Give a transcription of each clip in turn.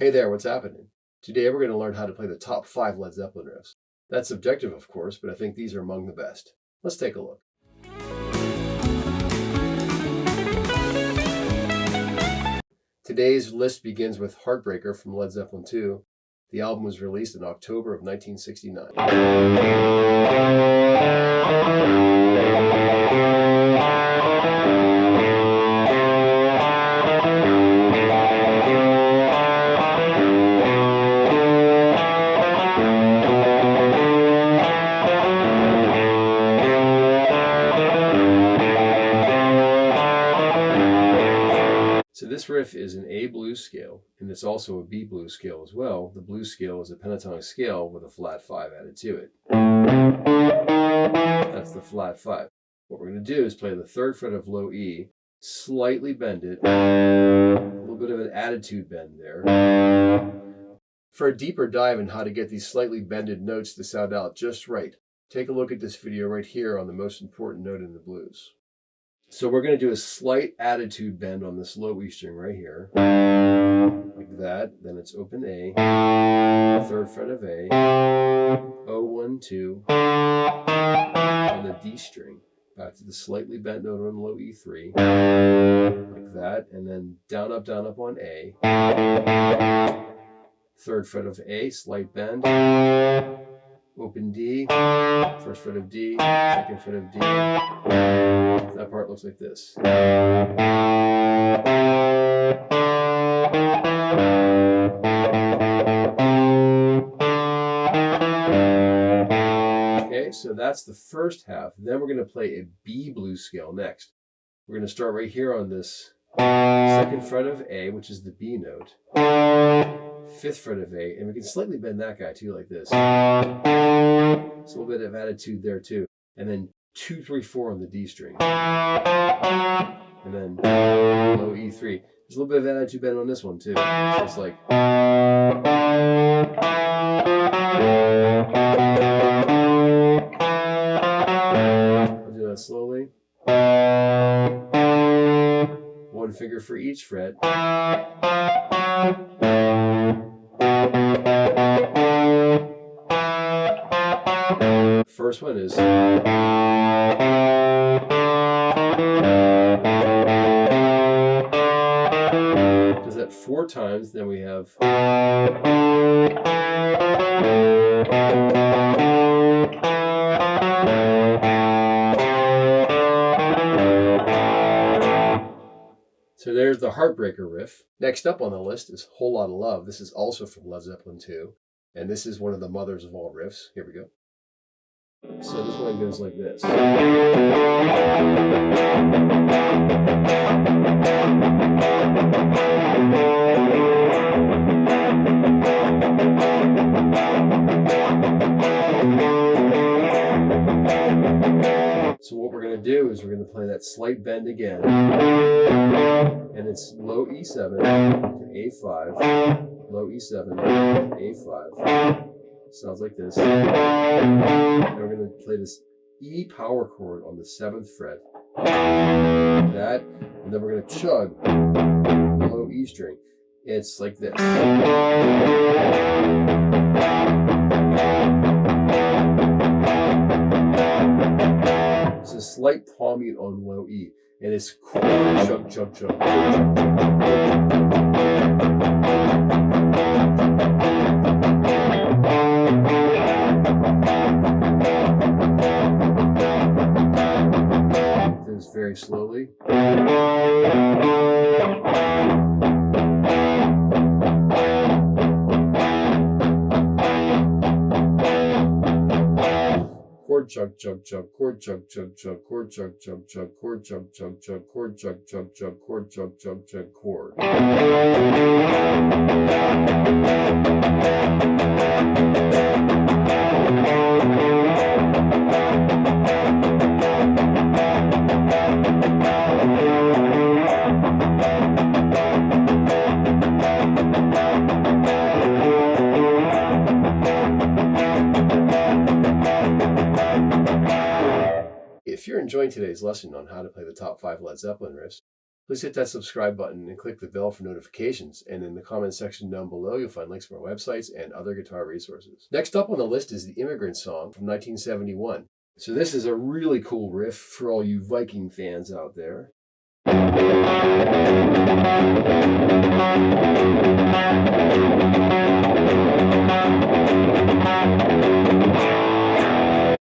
Hey there, what's happening? Today we're going to learn how to play the top 5 Led Zeppelin riffs. That's subjective, of course, but I think these are among the best. Let's take a look. Today's list begins with Heartbreaker from Led Zeppelin II. The album was released in October of 1969. So this riff is an A blues scale, and it's also a B blues scale as well. The blues scale is a pentatonic scale with a flat 5 added to it. That's the flat 5. What we're going to do is play the 3rd fret of low E, slightly bend it, a little bit of an attitude bend there. For a deeper dive in how to get these slightly bended notes to sound out just right, take a look at this video right here on the most important note in the blues. So we're going to do a slight attitude bend on this low E string right here, like that. Then it's open A, 3rd fret of A, O 1 2, on the D string, back to the slightly bent note on low E3, like that, and then down up on A, 3rd fret of A, slight bend, open D, 1st fret of D, 2nd fret of D. That part looks like this. Okay, so that's the first half. Then we're going to play a B blues scale next. We're going to start right here on this 2nd fret of A, which is the B note, 5th fret of A, and we can slightly bend that guy too, like this. It's a little bit of attitude there too. And then 2, 3, 4 on the D string. And then low E3. There's a little bit of attitude bend on this one too. So it's like. I'll do that slowly. 1 finger for each fret. First one is does that 4 times, then we have so there's the Heartbreaker riff. Next up on the list is Whole Lotta Love. This is also from Led Zeppelin II, and this is one of the mothers of all riffs. Here we go. So this one goes like this. So what we're going to do is we're going to play that slight bend again. And it's low E7 to A5, low E7 to A5. Sounds like this. And we're going to play this E power chord on the 7th fret. That, and then we're going to chug the low E string. It's like this. It's a slight palm mute on low E. And it's chord, chug, chug, chug. Very slowly. Chord chug chug chug, chord chug chug chug, chord chug chug chug, chord chug chug chug, chord chug chug chug, chord chug chug chug, chord. If you're enjoying today's lesson on how to play the top 5 Led Zeppelin riffs, Please hit that subscribe button and click the bell for notifications. And in the comment section down below, you'll find links to our websites and other guitar resources. Next up on the list is the Immigrant song from 1971. So this is a really cool riff for all you Viking fans out there.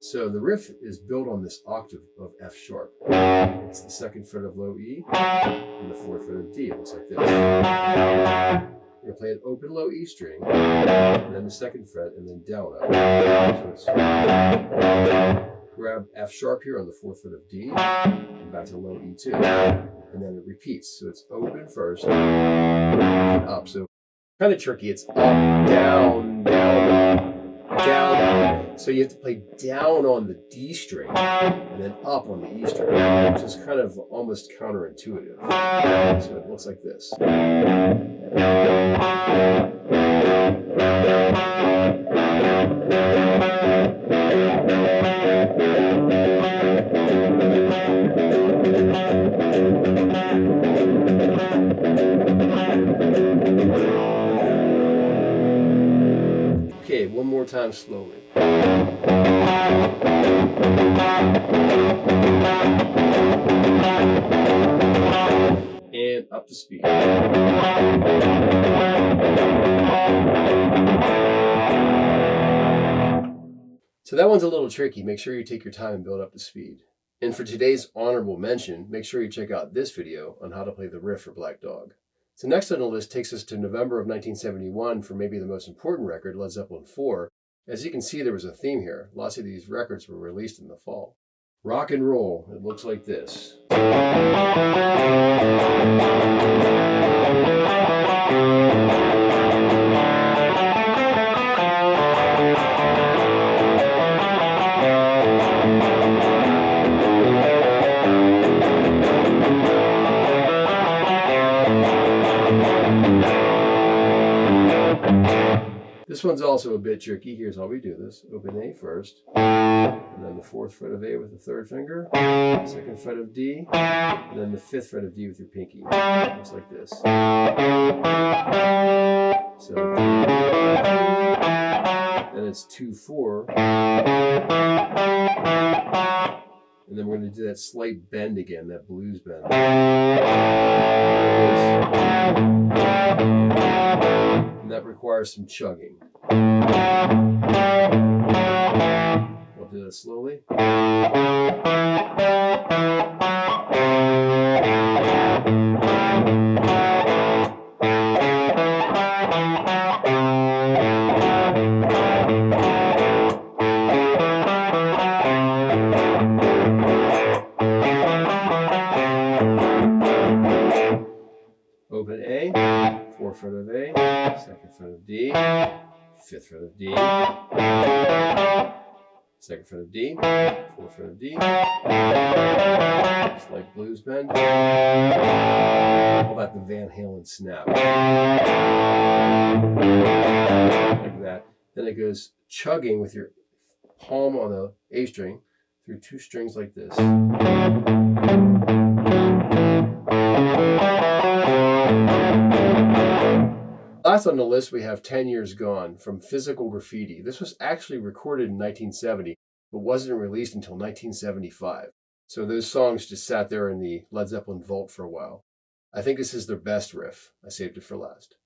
So the riff is built on this octave of F sharp. It's the 2nd fret of low E and the 4th fret of D. It looks like this. We're going to play an open low E string, and then the 2nd fret, and then down up. So it's grab F sharp here on the 4th fret of D, and back to low E2, and then it repeats. So it's open first, and up. So kind of tricky. It's up, down, down, down. So you have to play down on the D string and then up on the E string, which is kind of almost counterintuitive. So it looks like this. Okay, one more time slowly. And up to speed. So that one's a little tricky. Make sure you take your time and build up to speed. And for today's honorable mention, make sure you check out this video on how to play the riff for Black Dog. So next on the list takes us to November of 1971 for maybe the most important record, Led Zeppelin IV. As you can see, there was a theme here. Lots of these records were released in the fall. Rock and roll, it looks like this. This one's also a bit tricky. Here's how we do this. Open A first, and then the 4th fret of A with the 3rd finger, 2nd fret of D, and then the 5th fret of D with your pinky. Looks like this. So then it's 2-4, and then we're going to do that slight bend again, that blues bend. And that requires some chugging. We'll do that slowly. Open A, 4th fret of A, 2nd fret of D, 5th fret of D, 2nd fret of D, 4th fret of D, slight blues bend. Call that the Van Halen snap. Like that. Then it goes chugging with your palm on the A string through 2 strings like this. Last on the list, we have 10 Years Gone from Physical Graffiti. This was actually recorded in 1970, but wasn't released until 1975. So those songs just sat there in the Led Zeppelin vault for a while. I think this is their best riff. I saved it for last.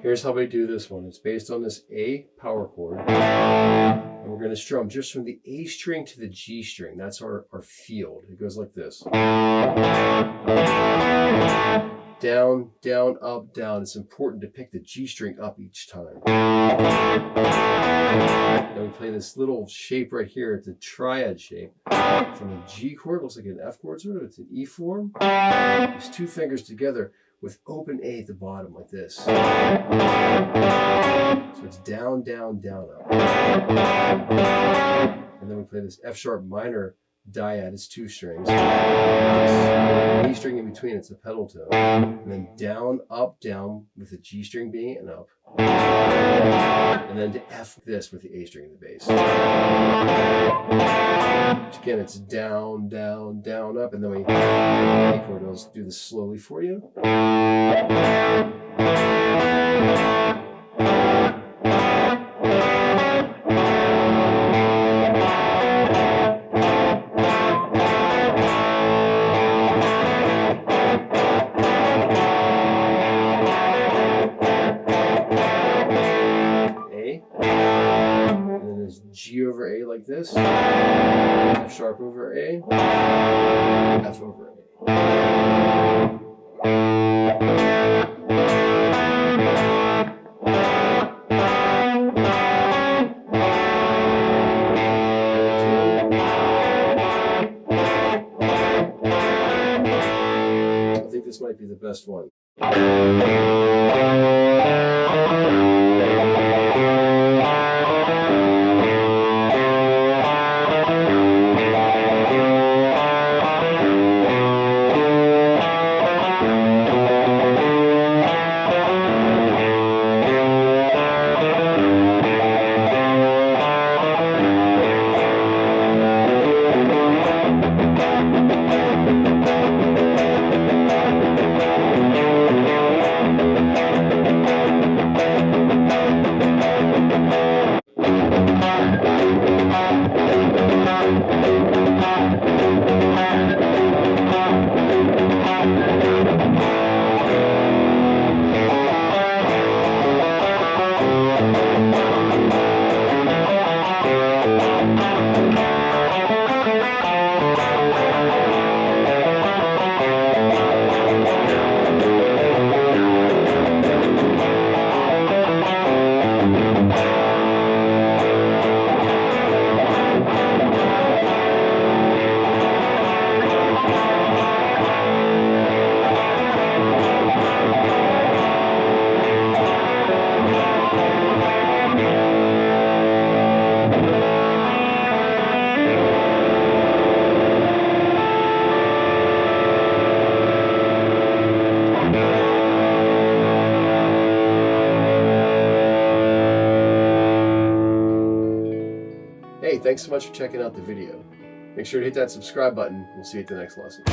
Here's how we do this one. It's based on this A power chord. And we're going to strum just from the A string to the G string. That's our field. It goes like this. Down, down, up, down. It's important to pick the G string up each time. Then we play this little shape right here. It's a triad shape. From a G chord, looks like an F chord sort of. It's an E form. There's 2 fingers together with open A at the bottom like this. So it's down, down, down, up. and then we play this F sharp minor dyad. It's 2 strings. A string in between, it's a pedal tone. And then down, up, down with the G string being and up. And then to F this with the A string in the bass. Which again, it's down, down, down, up, and then we A chord. I'll just do this slowly for you. G over A like this, F sharp over A, F over A. I think this might be the best one. Hey, thanks so much for checking out the video. Make sure to hit that subscribe button. We'll see you at the next lesson.